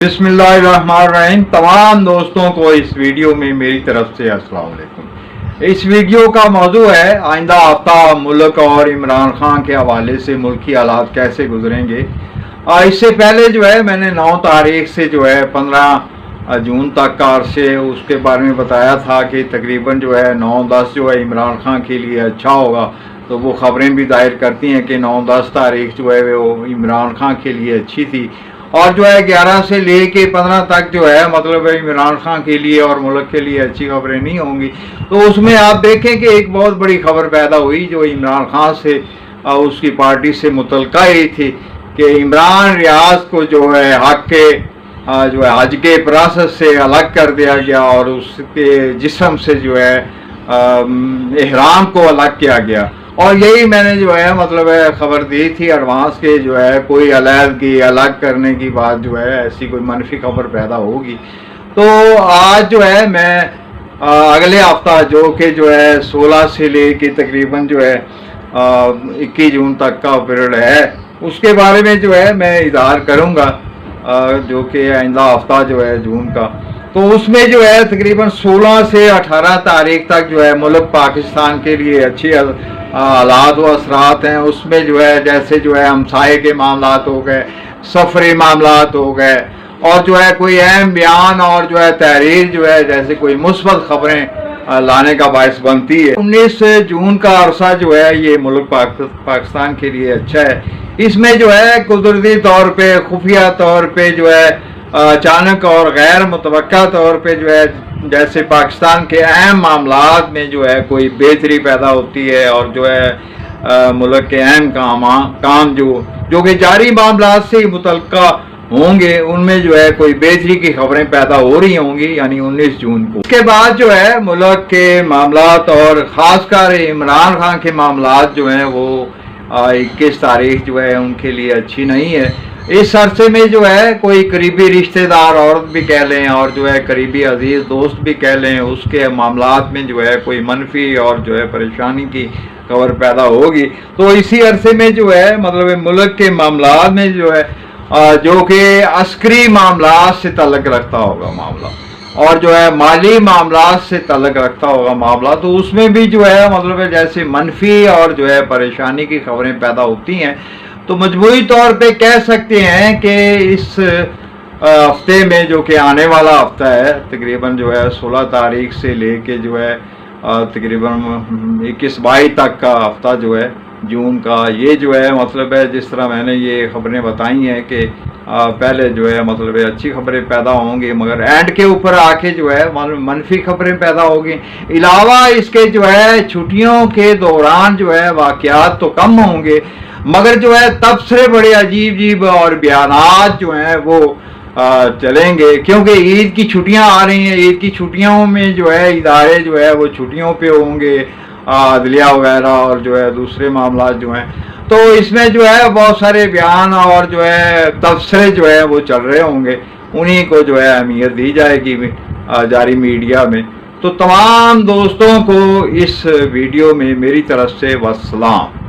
बिस्मिल्लाहिर्रहमानिर्रहीम। तमाम दोस्तों को इस वीडियो में मेरी तरफ से अस्सलाम वालेकुम। इस वीडियो का मौजू है आइंदा हफ्ता मुल्क और इमरान खान के हवाले से मुल्की हालात कैसे गुजरेंगे। इससे पहले जो है मैंने 9 तारीख से जो है 15 जून तक का अरसे उसके बारे में बताया था कि तकरीबन जो है 9-10 जो है इमरान खान के लिए अच्छा होगा। तो वो ख़बरें भी जाहिर करती हैं कि 9-10 तारीख जो है वो इमरान खान के लिए अच्छी थी, और जो है 11 से ले के 15 तक जो है मतलब इमरान खान के लिए और मुल्क के लिए अच्छी खबरें नहीं होंगी। तो उसमें आप देखें कि एक बहुत बड़ी खबर पैदा हुई जो इमरान खान से उसकी पार्टी से मुतल्का ही थी कि इमरान रियाज को जो है हक के जो है हज के प्रोसेस से अलग कर दिया गया और उसके जिस्म से जो है इहराम को अलग किया गया। और यही मैंने जो है मतलब खबर दी थी एडवांस के जो है कोई अलहदगी अलग करने की बात जो है ऐसी कोई मनफी खबर पैदा होगी। तो आज जो है मैं अगले हफ्ता जो कि जो है 16 से ले के तकरीबन जो है 21 जून तक का पीरियड है उसके बारे में जो है मैं इज़हार करूँगा, जो कि आइंदा हफ्ता जो है जून का। तो उसमें जो है तकरीबन 16 से 18 तारीख तक जो है मुल्क पाकिस्तान के लिए अच्छे हालात व असरात हैं। उसमें जो है जैसे जो है हमसाये के मामलात हो गए, सफरी मामलात हो गए, और जो है कोई अहम बयान और जो है तहरीर जो है जैसे कोई मुस्बत खबरें लाने का बायस बनती है। 19 जून का अरसा जो है ये मुल्क पाकिस्तान के लिए अच्छा है। इसमें जो है कुदरती तौर पे खुफिया तौर पे जो है अचानक और गैर मुतवक्का तौर पे जो है जैसे पाकिस्तान के अहम मामलात में जो है कोई बेहतरी पैदा होती है, और जो है मुल्क के अहम काम जो कि जारी मामलात से मुतल्का होंगे उनमें जो है कोई बेहतरी की खबरें पैदा हो रही होंगी, यानी 19 जून को। उसके बाद जो है मुल्क के मामलात और ख़ासकर इमरान खान के मामलात जो हैं वो 21 तारीख जो है उनके लिए अच्छी नहीं है। इस अरसे में जो है कोई करीबी रिश्तेदार औरत भी कह लें और जो है करीबी अजीज़ दोस्त भी कह लें, उसके मामलात में जो है कोई मनफी और जो है परेशानी की खबर पैदा होगी। तो इसी अरसे में जो है मतलब मुल्क के मामलात में जो है जो कि अस्करी मामलात से तल्लुक़ रखता होगा मामला, और जो है माली मामलात से तल्लुक़ रखता होगा मामला, तो उसमें भी जो है मतलब जैसे मनफी और जो है परेशानी की खबरें पैदा होती हैं। तो मजमूई तौर पे कह सकते हैं कि इस हफ्ते में जो कि आने वाला हफ्ता है तकरीबन जो है 16 तारीख से लेके जो है तकरीबन 21-22 तक का हफ्ता जो है जून का, ये जो है मतलब है जिस तरह मैंने ये खबरें बताई हैं कि पहले जो है मतलब अच्छी खबरें पैदा होंगी मगर एंड के ऊपर आके जो है मनफी खबरें पैदा होंगी। अलावा इसके जो है छुट्टियों के दौरान जो है वाक़यात तो कम होंगे मगर जो है तबसरे बड़े अजीब और बयानात जो हैं वो चलेंगे, क्योंकि ईद की छुट्टियां आ रही हैं। ईद की छुट्टियों में जो है इदारे जो है वो छुट्टियों पे होंगे, अदलिया वगैरह और जो है दूसरे मामला जो हैं। तो इसमें जो है बहुत सारे बयान और जो है तबसरे जो है वो चल रहे होंगे, उन्हीं को जो है अहमियत दी जाएगी जारी मीडिया में। तो तमाम दोस्तों को इस वीडियो में मेरी तरफ से वस्सलाम।